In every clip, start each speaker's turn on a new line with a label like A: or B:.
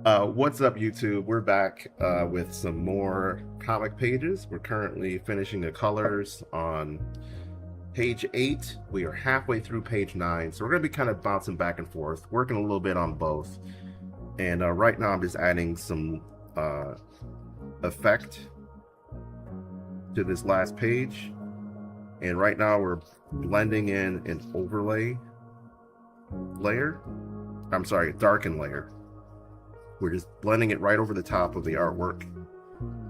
A: What's up, YouTube? We're back with some more comic pages. We're currently finishing the colors on page 8. We are halfway through page 9, so we're going to be kind of bouncing back and forth, working a little bit on both. And right now I'm just adding some effect to this last page. And right now we're blending in an overlay layer. I'm sorry, a darken layer. We're just blending it right over the top of the artwork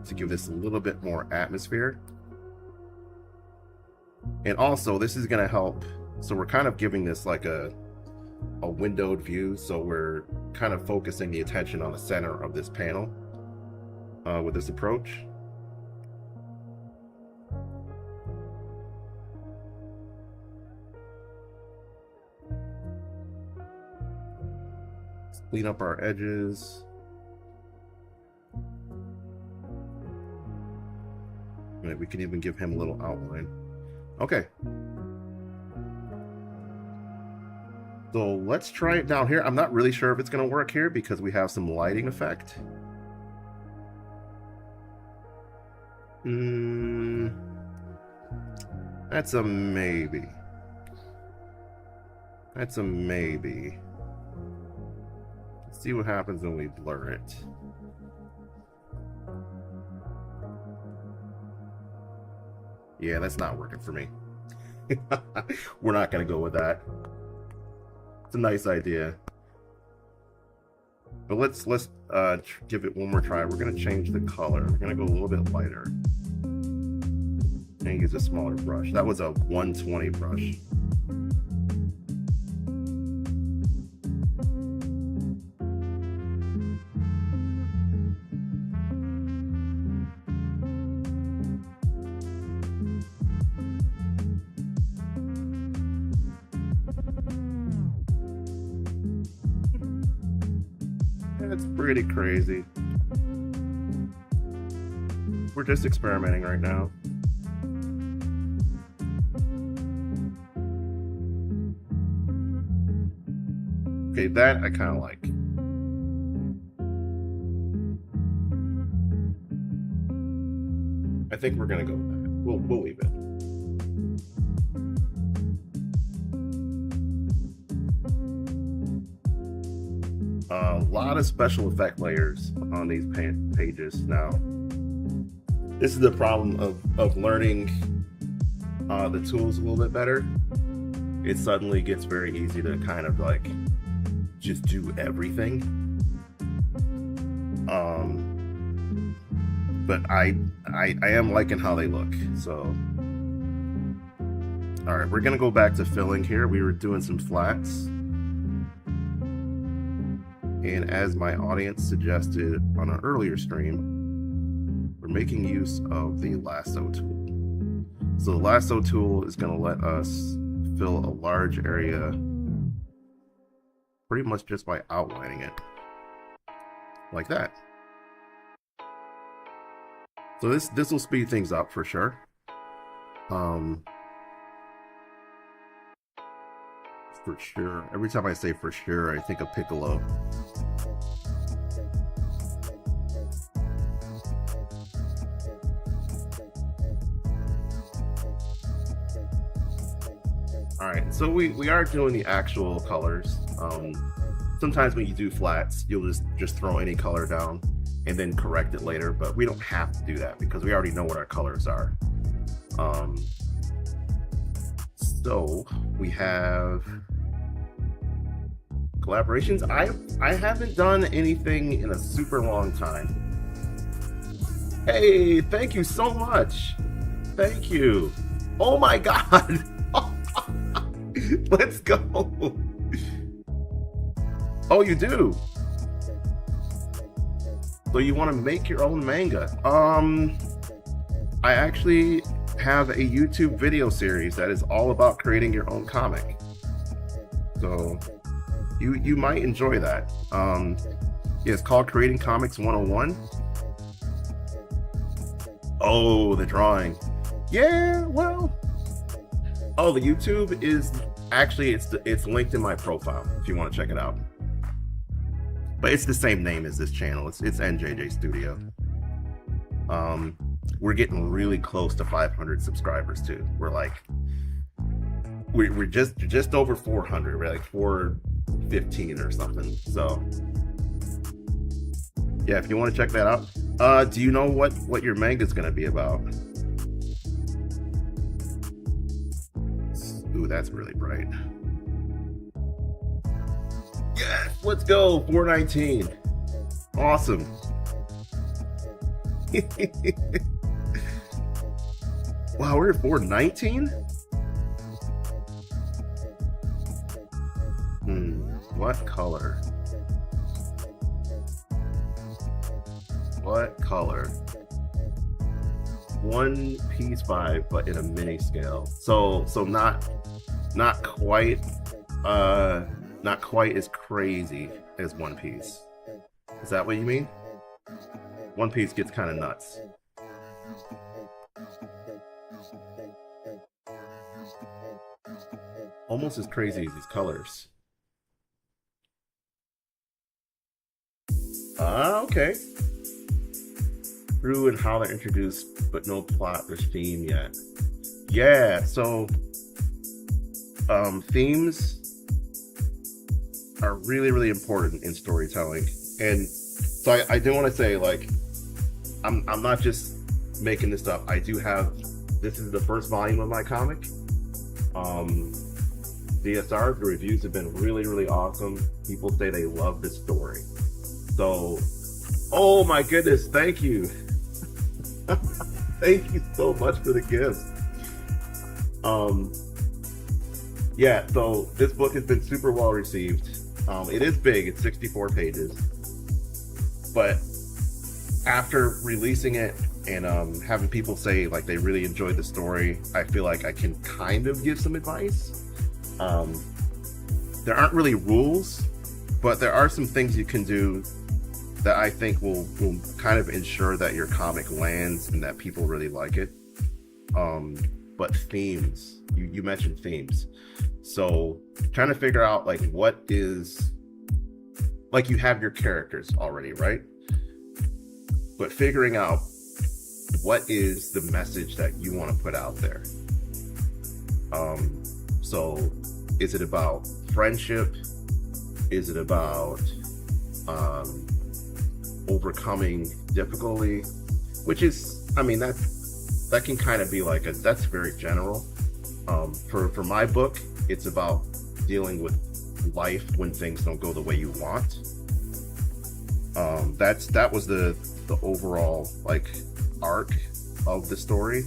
A: to give this a little bit more atmosphere. And also, this is going to help. So we're kind of giving this like a windowed view. So we're kind of focusing the attention on the center of this panel with this approach. Clean up our edges. And we can even give him a little outline. Okay. So let's try it down here. I'm not really sure if it's going to work here because we have some lighting effect. That's a maybe. That's a maybe. See what happens when we blur it. Yeah, that's not working for me. We're not gonna go with that. It's a nice idea, but let's give it one more try. We're gonna change the color. We're gonna go a little bit lighter and use a smaller brush. That was a 120 brush. It's pretty crazy. We're just experimenting right now. Okay, that I kind of like. I think we're gonna go with that. We'll leave it. A lot of special effect layers on these pages now. This is the problem of learning the tools a little bit better. It suddenly gets very easy to kind of like just do everything. But I am liking how they look. So, all right, we're gonna go back to filling here. We were doing some flats. And as my audience suggested on an earlier stream, we're making use of the lasso tool. So the lasso tool is going to let us fill a large area pretty much just by outlining it. Like that. So this will speed things up for sure. For sure. Every time I say for sure, I think of Piccolo. Alright, so we are doing the actual colors. Sometimes when you do flats, you'll just throw any color down and then correct it later, but we don't have to do that because we already know what our colors are. So we have collaborations. I haven't done anything in a super long time. Hey, thank you so much. Thank you. Oh my god. Let's go. Oh, you do? So you want to make your own manga? I actually have a YouTube video series that is all about creating your own comic. So you might enjoy that. Yeah, it's called Creating Comics 101. Oh, the drawing. Yeah, well. Oh, the YouTube is actually it's linked in my profile if you want to check it out. but it's the same name as this channel. It's NJJ Studio. We're getting really close to 500 subscribers too. We're just over 400. We're like 415 or something. So yeah, if you want to check that out. Do you know what your manga is going to be about? Ooh, that's really bright. Yes, let's go. 419. Awesome. Wow, we're at 419? What color? What color? One Piece 5, but in a mini scale. So not quite as crazy as One Piece. Is that what you mean? One Piece gets kind of nuts. Almost as crazy as these colors. Okay. Through and how they're introduced, but no plot or theme yet. Yeah, so themes are really, really important in storytelling. And so I do want to say, like, I'm not just making this up. I do have, this is the first volume of my comic. DSR, the reviews have been really, really awesome. People say they love this story. So, oh my goodness, thank you. Thank you so much for the gift. Yeah, so this book has been super well received. It is big, it's 64 pages. But after releasing it and having people say like they really enjoyed the story, I feel like I can kind of give some advice. There aren't really rules, but there are some things you can do that I think will kind of ensure that your comic lands and that people really like it. But themes, you mentioned themes. So trying to figure out like what is, like you have your characters already, right? But figuring out what is the message that you want to put out there. So is it about friendship? Is it about overcoming difficulty? Which is, I mean, that can kind of be like that's very general. For my book, it's about dealing with life when things don't go the way you want. That was the overall like arc of the story,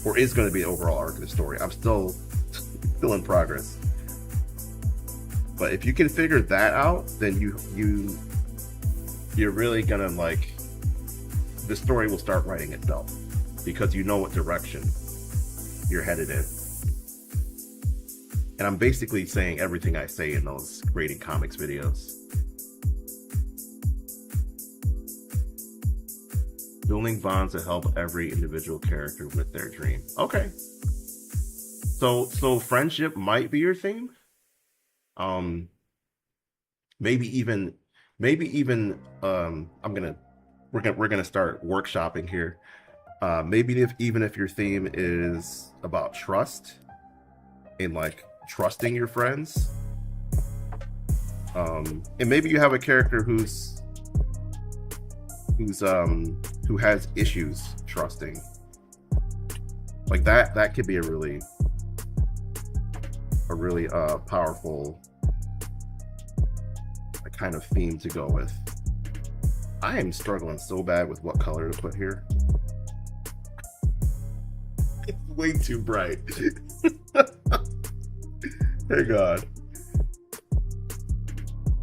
A: or is going to be the overall arc of the story. I'm still in progress. But if you can figure that out, then you're really gonna like, the story will start writing itself because you know what direction you're headed in. And I'm basically saying everything I say in those Rating Comics videos. Building bonds that help every individual character with their dream. Okay. So friendship might be your theme. Maybe even we're gonna start workshopping here. Maybe if your theme is about trust and like trusting your friends, and maybe you have a character who has issues trusting, like that could be a really powerful kind of theme to go with. I am struggling so bad with what color to put here. It's way too bright. Hey God.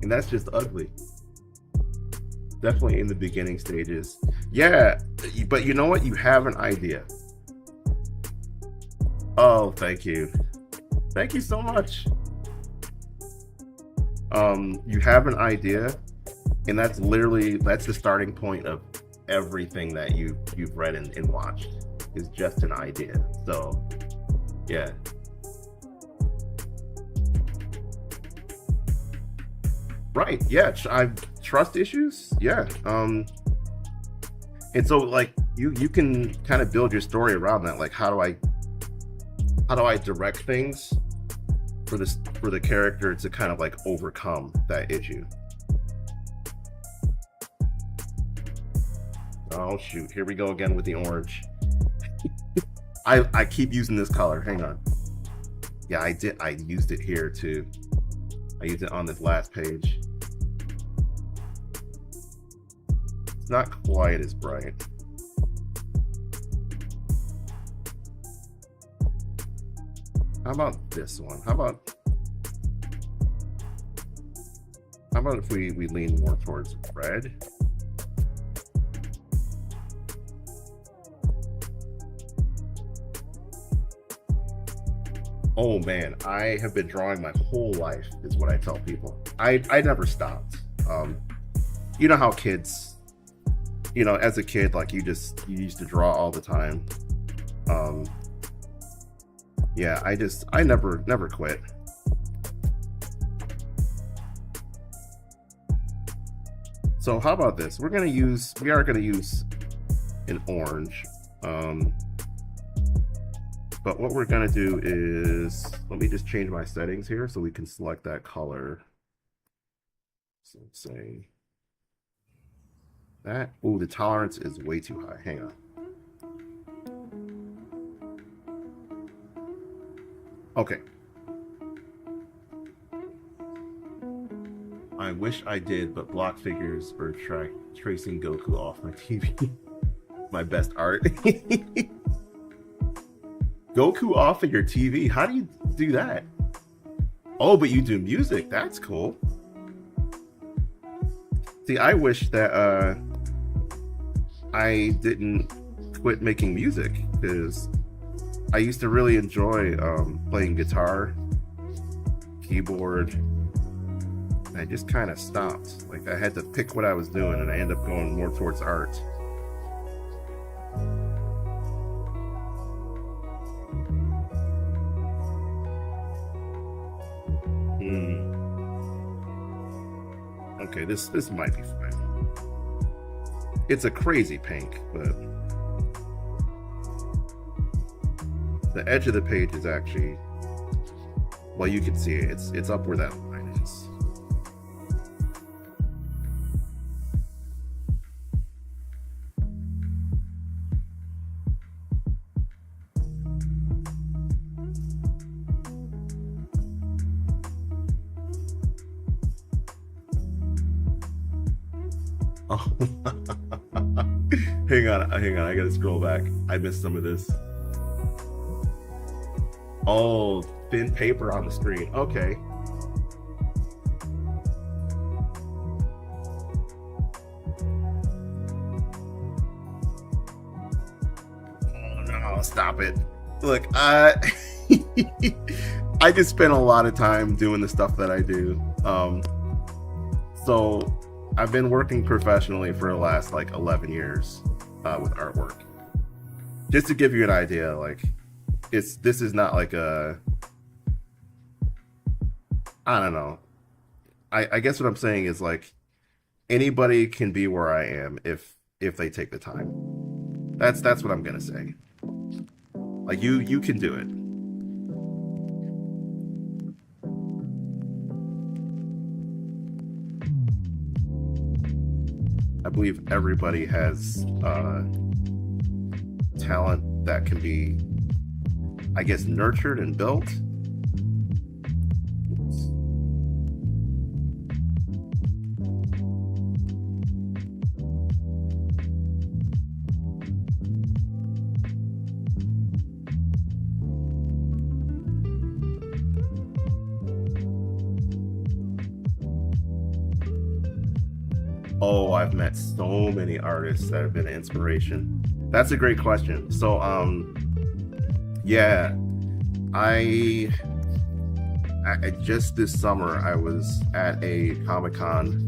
A: And that's just ugly. Definitely in the beginning stages. Yeah, but you know what? You have an idea. Oh, thank you. Thank you so much. You have an idea, and that's the starting point of everything that you've read and watched, is just an idea. So yeah. Right. Yeah. I trust issues. Yeah. And so like you can kind of build your story around that. Like how do I direct things for the character to kind of like overcome that issue? Oh shoot, here we go again with the orange. I keep using this color. Hang on. Yeah, I used it here too. I used it on this last page. It's not quite as bright. How about this one? How about if we lean more towards red? Oh man, I have been drawing my whole life, is what I tell people. I never stopped. You know how kids, you know, as a kid, like you used to draw all the time. Yeah, I never quit. So how about this? We are gonna use an orange. But what we're gonna do is, let me just change my settings here so we can select that color. So let's say that. Oh, the tolerance is way too high. Hang on. Okay. I wish I did, but block figures or tracing Goku off my TV. My best art. Goku off of your TV? How do you do that? Oh, but you do music. That's cool. See, I wish that I didn't quit making music, because I used to really enjoy playing guitar, keyboard. And I just kind of stopped. Like I had to pick what I was doing, and I ended up going more towards art. Okay, this might be fine. It's a crazy pink, but the edge of the page is actually, well, you can see it. It's up where that line is. Oh, hang on, I gotta scroll back. I missed some of this. Oh, thin paper on the screen. Okay. Oh no, stop it. Look, I just spend a lot of time doing the stuff that I do. So I've been working professionally for the last like 11 years with artwork. Just to give you an idea, like this is not like a, I don't know. I guess what I'm saying is like anybody can be where I am if they take the time. That's what I'm gonna say. Like you can do it. I believe everybody has talent that can be, I guess, nurtured and built. Oops. Oh, I've met so many artists that have been an inspiration. That's a great question. So, yeah, I just this summer I was at a Comic-Con.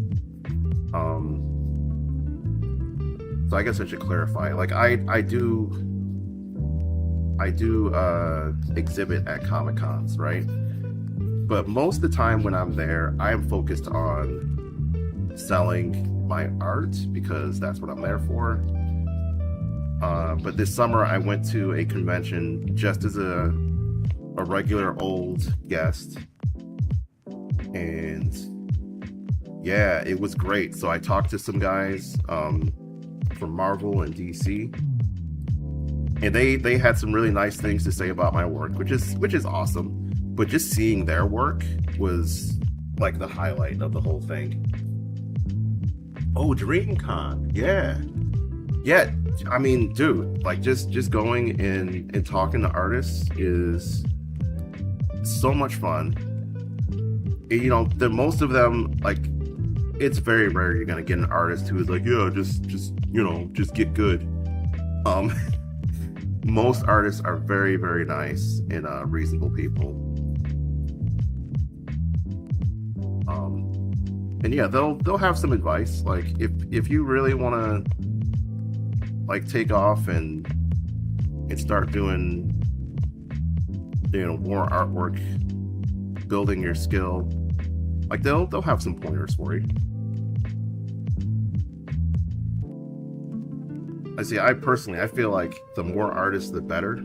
A: So I guess I should clarify. Like I do exhibit at Comic-Cons, right? But most of the time when I'm there, I am focused on selling my art because that's what I'm there for. But this summer I went to a convention just as a regular old guest, and yeah, it was great. So I talked to some guys from Marvel and DC, and they had some really nice things to say about my work, which is awesome. But just seeing their work was like the highlight of the whole thing. Oh, DreamCon, yeah. I mean, dude, like just going and talking to artists is so much fun. And, you know, most of them, like, it's very rare you're gonna get an artist who is like, yeah, just get good. Most artists are very, very nice and reasonable people. And yeah, they'll have some advice. Like if you really want to like take off and start doing, you know, more artwork, building your skill, like they'll have some pointers for you. I personally feel like the more artists the better,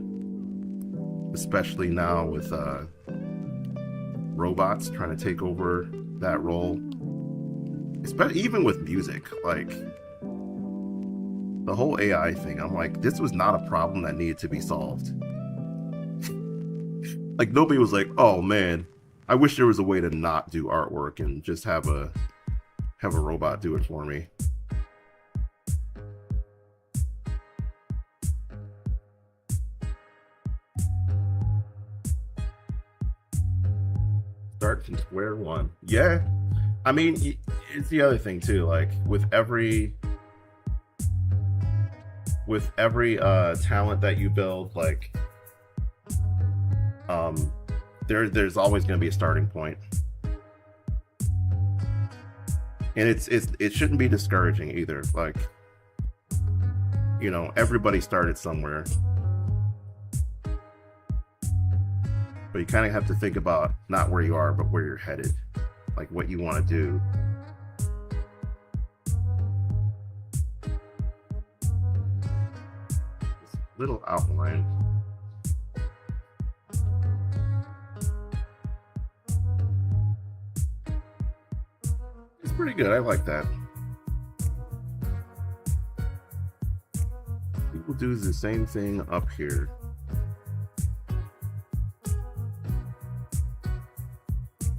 A: especially now with robots trying to take over that role. Even with music, like the whole AI thing, I'm like, this was not a problem that needed to be solved. Like nobody was like, oh man, I wish there was a way to not do artwork and just have a robot do it for me. Start from square one. Yeah. I mean, it's the other thing too, like with every talent that you build, like there's always going to be a starting point. And it shouldn't be discouraging either. Like, you know, everybody started somewhere. But you kind of have to think about not where you are, but where you're headed. Like what you want to do. This little outline. It's pretty good. I like that. People do the same thing up here.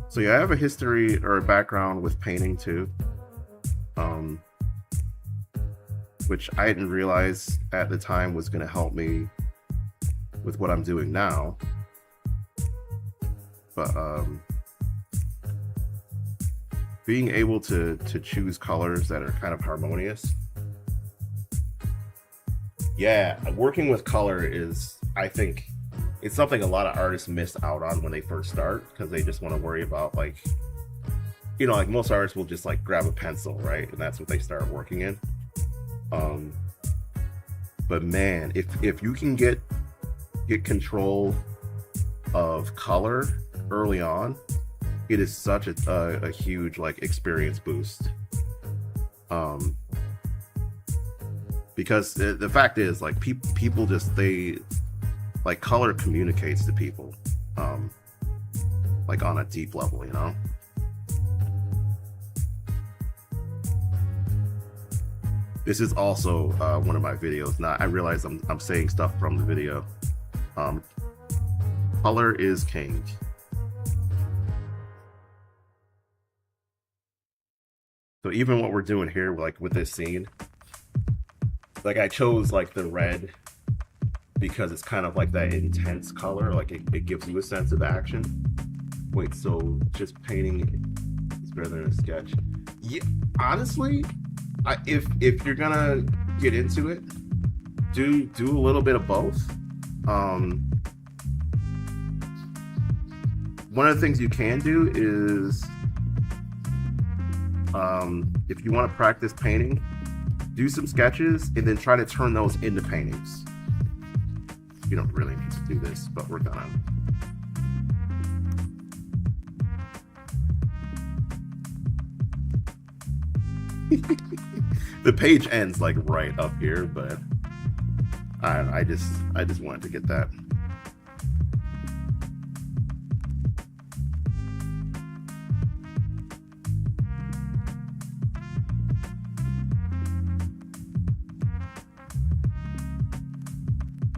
A: So yeah, I have a history or a background with painting too, which I didn't realize at the time was going to help me with what I'm doing now. But being able to choose colors that are kind of harmonious. Yeah, working with color is, I think, it's something a lot of artists miss out on when they first start, because they just want to worry about, like, you know, like most artists will just like grab a pencil, right? And that's what they start working in. But man, if you can get control of color early on, it is such a huge like experience boost. Because the fact is, like, people just, they like, color communicates to people, like on a deep level, you know. This is also one of my videos. Now I realize I'm saying stuff from the video. Color is king. So even what we're doing here, like with this scene, like I chose like the red because it's kind of like that intense color, like it gives you a sense of action. Wait, so just painting is better than a sketch? Yeah, honestly, if you're gonna get into it, do a little bit of both. One of the things you can do is, if you want to practice painting, do some sketches and then try to turn those into paintings. You don't really need to do this, but we're gonna. The page ends like right up here, but I just wanted to get that.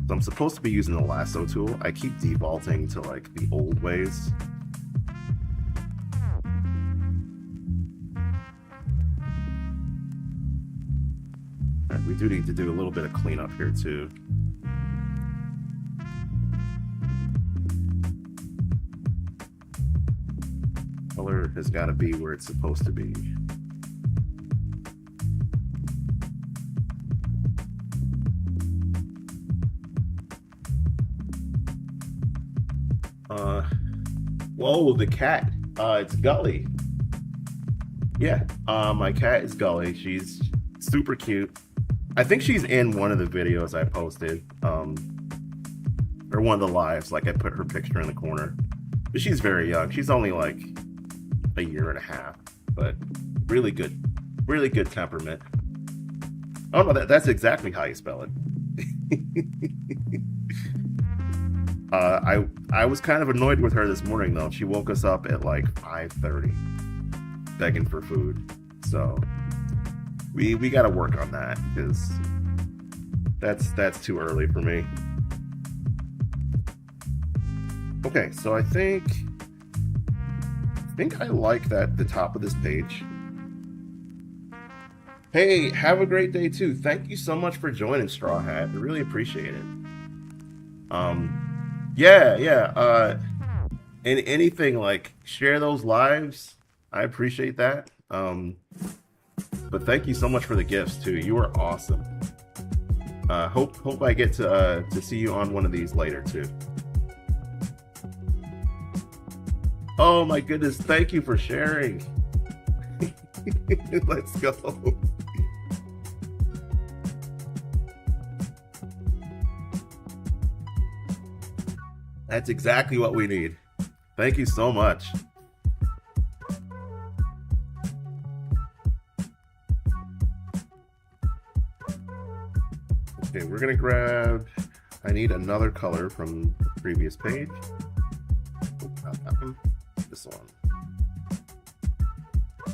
A: So I'm supposed to be using the lasso tool. I keep defaulting to like the old ways. All right, we do need to do a little bit of cleanup here too. Color has got to be where it's supposed to be. Whoa, the cat. It's Gully. Yeah, my cat is Gully. She's super cute. I think she's in one of the videos I posted, or one of the lives. Like I put her picture in the corner. But she's very young. She's only like a year and a half, but really good temperament. Oh no, that's exactly how you spell it. I was kind of annoyed with her this morning though. She woke us up at like 5:30 begging for food. So we got to work on that because that's too early for me. Okay, so I think I like that the top of this page. Hey, have a great day too. Thank you so much for joining, Straw Hat. I really appreciate it. Yeah. And anything like share those lives. I appreciate that. But thank you so much for the gifts too. You are awesome. Hope I get to see you on one of these later too. Oh my goodness, thank you for sharing. Let's go. That's exactly what we need. Thank you so much. Okay, we're gonna grab, I need another color from the previous page. Oh, not that one, this one.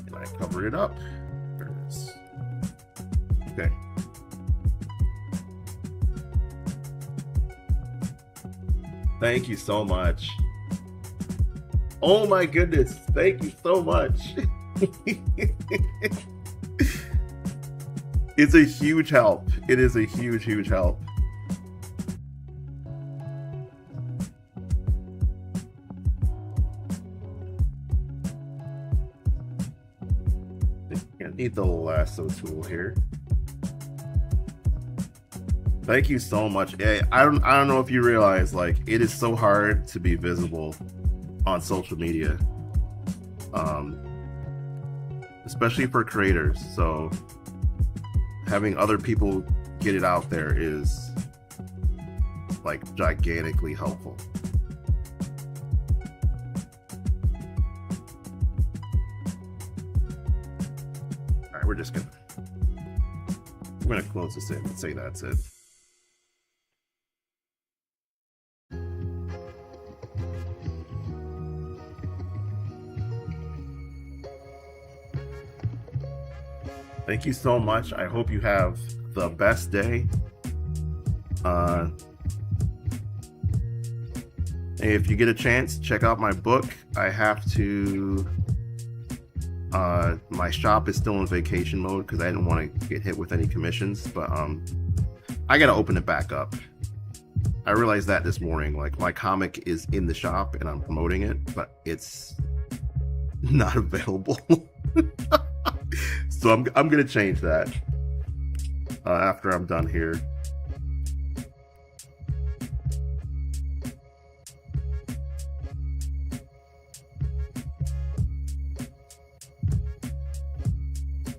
A: And I covered it up. There it is. Okay. Thank you so much. Oh my goodness, thank you so much. It's a huge help. It is a huge help. I need the lasso tool here. Thank you so much. I don't know if you realize, like, it is so hard to be visible on social media, especially for creators. So having other people get it out there is like gigantically helpful. All right, we're gonna close this in and say that's it. Thank you so much. I hope you have the best day. If you get a chance, check out my book. I have to... my shop is still in vacation mode because I didn't want to get hit with any commissions, but I gotta open it back up. I realized that this morning. Like, my comic is in the shop and I'm promoting it, but it's not available. So I'm gonna change that after I'm done here.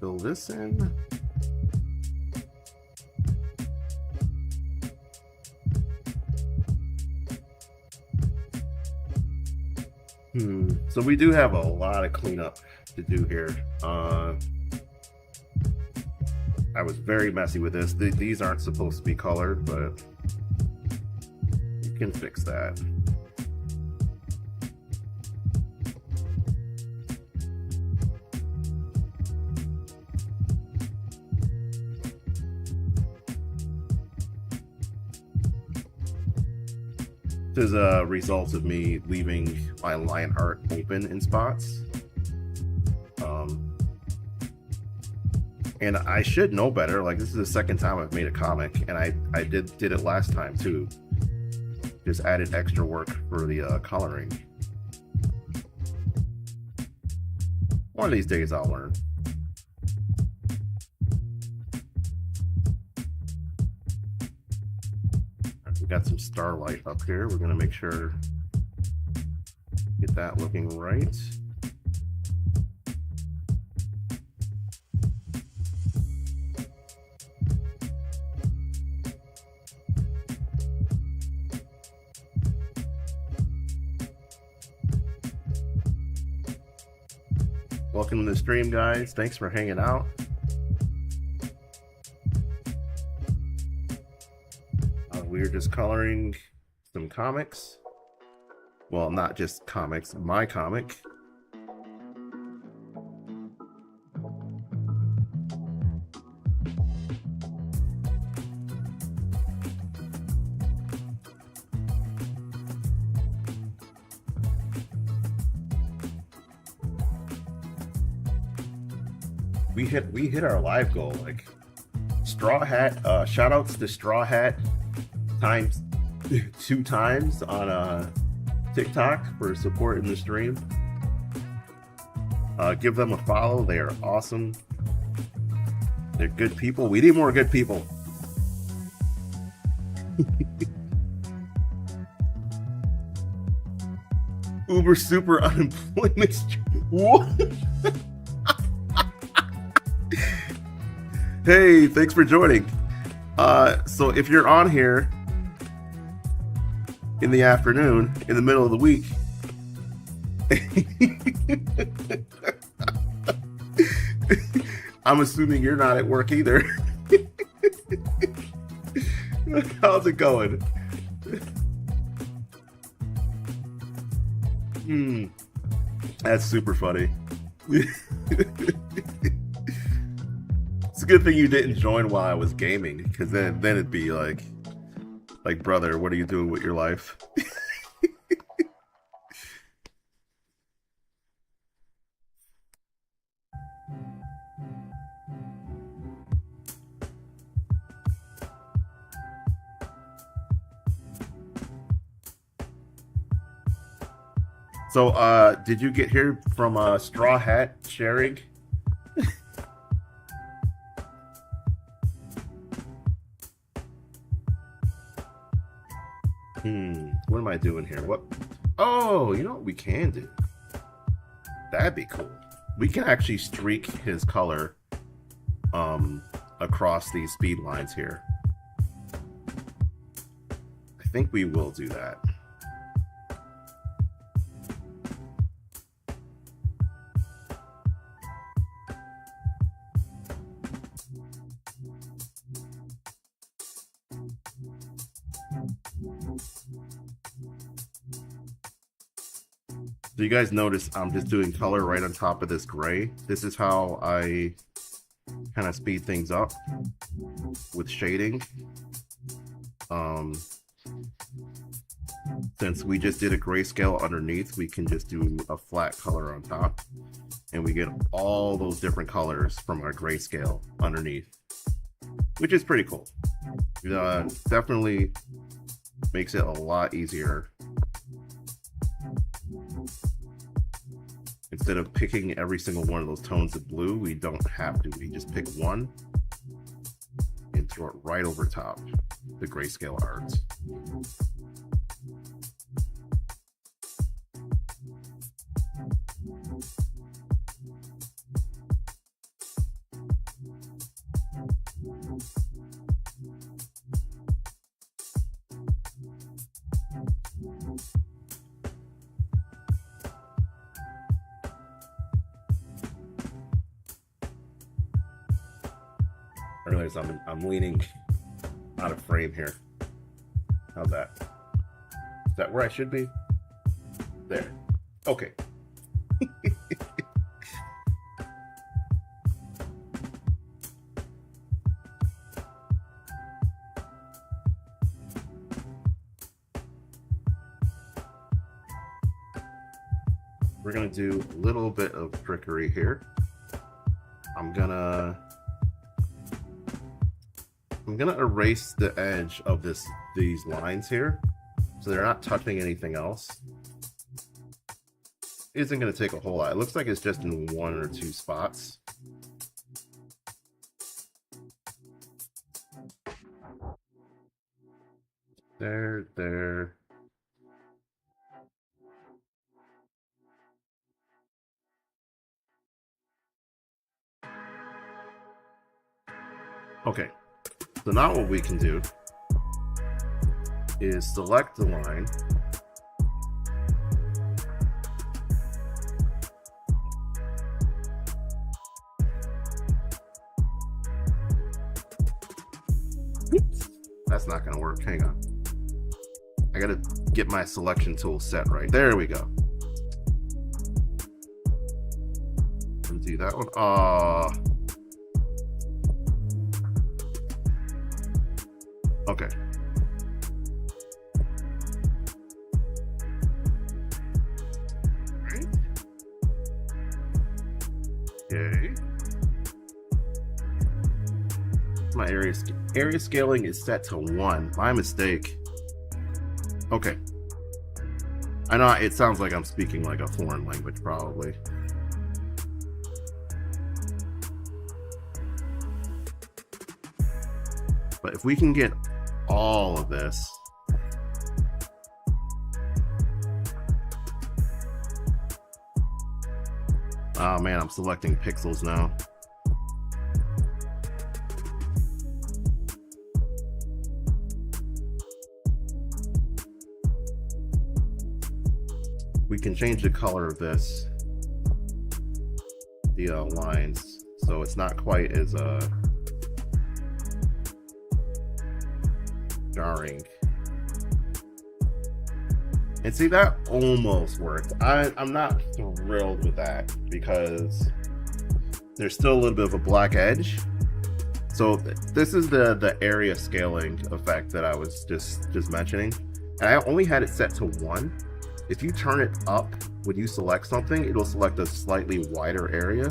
A: Fill this in. So we do have a lot of cleanup to do here. I was very messy with this. These aren't supposed to be colored, but you can fix that. This is a result of me leaving my line art open in spots. And I should know better. Like, this is the second time I've made a comic, and I did it last time too. Just added extra work for the coloring. One of these days I'll learn. We got some starlight up here. We're gonna make sure get that looking right. Welcome to the stream, guys. Thanks for hanging out. We're just coloring some comics. Well, not just comics, my comic. We hit our live goal. Like, Straw Hat, shout outs to Straw Hat times 2 times on TikTok for supporting the stream. Give them a follow. They are awesome. They're good people. We need more good people. Uber super unemployment. What? Hey, thanks for joining. So if you're on here in the afternoon, in the middle of the week, I'm assuming you're not at work either. How's it going? That's super funny. It's a good thing you didn't join while I was gaming, because then it'd be like, brother, what are you doing with your life? So, did you get here from Straw Hat sharing? What am I doing here? What? Oh, you know what we can do? That'd be cool. We can actually streak his color across these speed lines here. I think we will do that. So you guys notice I'm just doing color right on top of this gray. This is how I kind of speed things up with shading. Since we just did a grayscale underneath, we can just do a flat color on top, and we get all those different colors from our grayscale underneath, which is pretty cool. Definitely makes it a lot easier. Instead of picking every single one of those tones of blue, we don't have to. We just pick one and throw it right over top the grayscale art. I realize I'm leaning out of frame here. How's that? Is that where I should be? There. Okay. We're gonna do a little bit of trickery here. I'm gonna erase the edge of these lines here, so they're not touching anything else. It isn't gonna take a whole lot. It looks like it's just in 1 or 2 spots. There. Okay, so now what we can do is select the line. Oops, that's not gonna work, hang on. I gotta get my selection tool set right. There we go. Undo that one. Okay. Right. Okay. My area scaling is set to 1. My mistake. Okay. I know it sounds like I'm speaking like a foreign language, probably. But if we can get all of this, oh man, I'm selecting pixels now. We can change the color of this, the lines, so it's not quite as jarring. And see, that almost worked. I'm not thrilled with that because there's still a little bit of a black edge. So this is the area scaling effect that I was just mentioning. And I only had it set to 1. If you turn it up when you select something, it'll select a slightly wider area.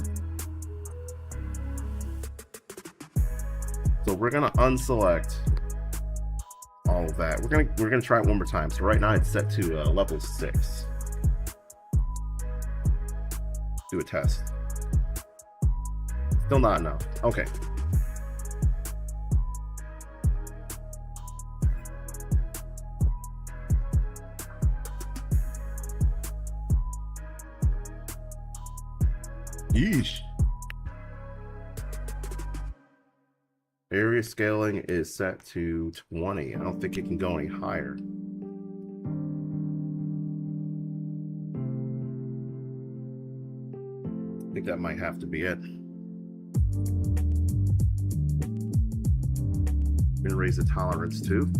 A: So we're gonna unselect all of that. We're gonna try it one more time. So right now it's set to level 6. Do a test. Still not enough. Okay. Yeesh. Area scaling is set to 20. I don't think it can go any higher. I think that might have to be it. I'm gonna raise the tolerance too.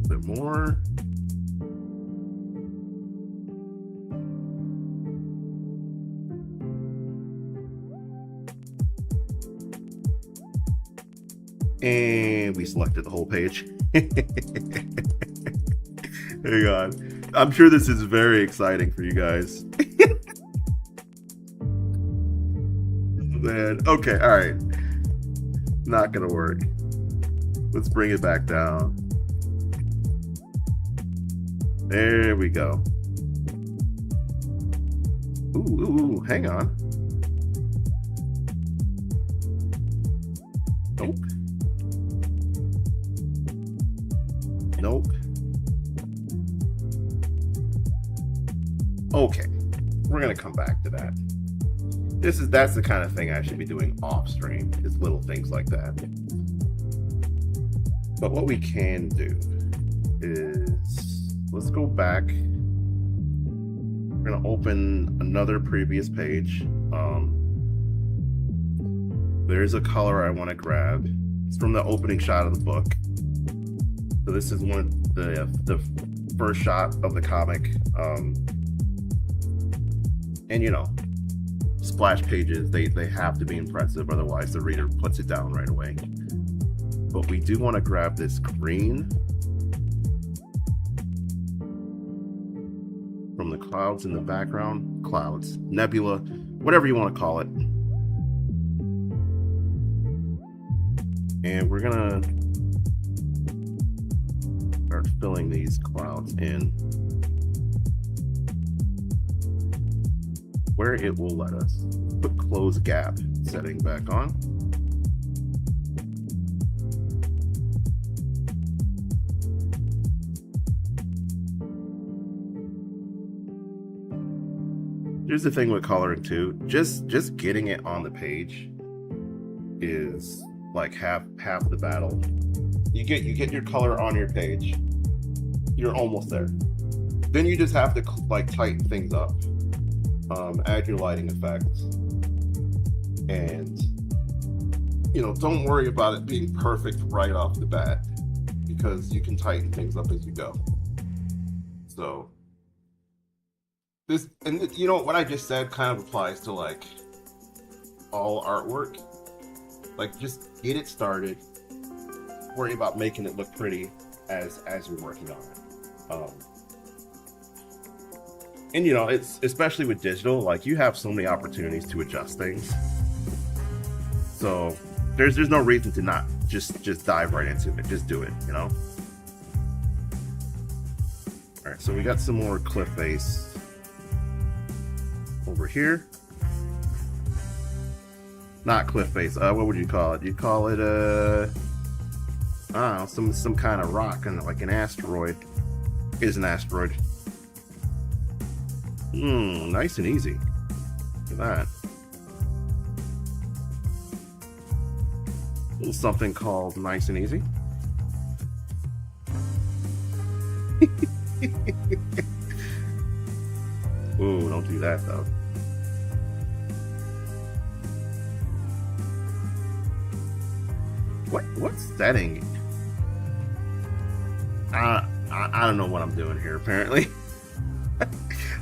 A: A bit more. And we selected the whole page. Hang on. I'm sure this is very exciting for you guys. Man, okay, all right. Not gonna work. Let's bring it back down. There we go. Ooh, hang on. Nope. Nope. Okay, we're gonna come back to that. That's the kind of thing I should be doing off stream, is little things like that. But what we can do is, let's go back. We're gonna open another previous page. there's a color I want to grab. It's from the opening shot of the book. So this is one of the first shot of the comic. And you know, splash pages, they have to be impressive, otherwise the reader puts it down right away. But we do want to grab this green from the clouds in the background. Clouds, nebula, whatever you want to call it. And we're gonna start filling these clouds in where it will let us. Put close gap setting back on. Here's the thing with coloring too. Just getting it on the page is like half the battle. You get your color on your page, you're almost there. Then you just have to like tighten things up, add your lighting effects, and you know, don't worry about it being perfect right off the bat, because you can tighten things up as you go. So this, and you know what I just said kind of applies to like all artwork. Like, just get it started, worry about making it look pretty as you're working on it. And you know, it's especially with digital, like you have so many opportunities to adjust things. So there's no reason to not just dive right into it. Just do it, you know? All right, so we got some more cliff face over here. Not cliff face. What would you call it? You'd call it I don't know, some kind of rock, and like an asteroid. It is an asteroid. Nice and easy. Look at that. A little something called nice and easy. Ooh, don't do that though. What setting? I don't know what I'm doing here, apparently.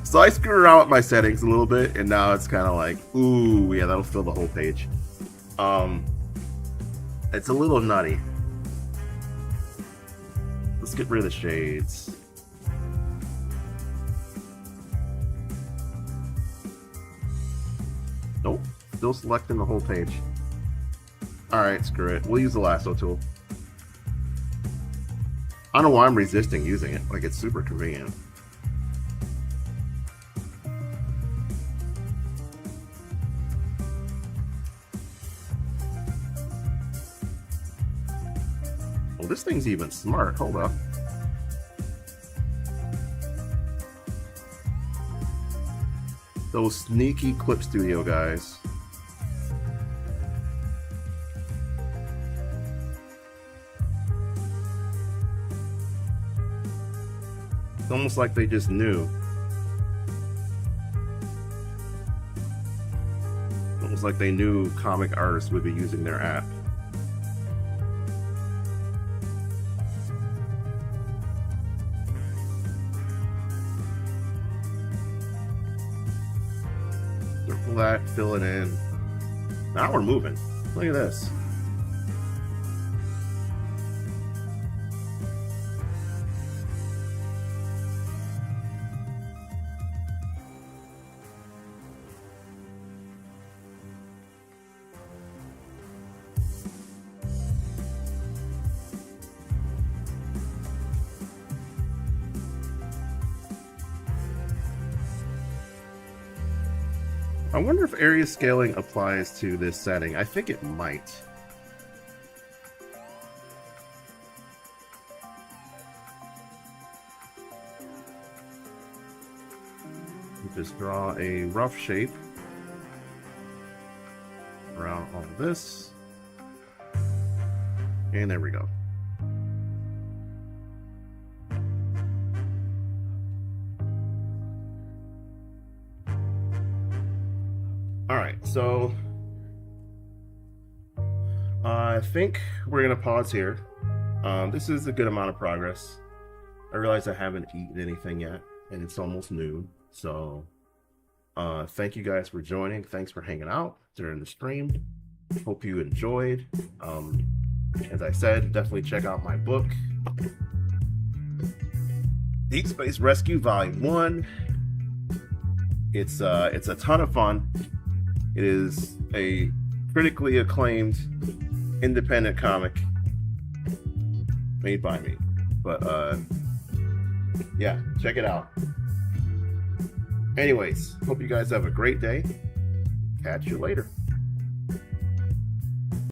A: So I screwed around with my settings a little bit, and now it's kind of like, ooh, yeah, that'll fill the whole page. It's a little nutty. Let's get rid of the shades. Nope, still selecting the whole page. Alright, screw it. We'll use the lasso tool. I don't know why I'm resisting using it. Like, it's super convenient. Well, this thing's even smart. Hold up. Those sneaky Clip Studio guys. It's almost like they just knew. Almost like they knew comic artists would be using their app. Circle that, fill it in. Now we're moving. Look at this. I wonder if area scaling applies to this setting. I think it might. Just draw a rough shape around all of this. And there we go. Alright, so I think we're gonna pause here. This is a good amount of progress. I realize I haven't eaten anything yet, and it's almost noon. So, thank you guys for joining. Thanks for hanging out during the stream. Hope you enjoyed. As I said, definitely check out my book, Deep Space Rescue Volume 1. It's a ton of fun. It is a critically acclaimed independent comic made by me. But yeah, check it out. Anyways, hope you guys have a great day. Catch you later.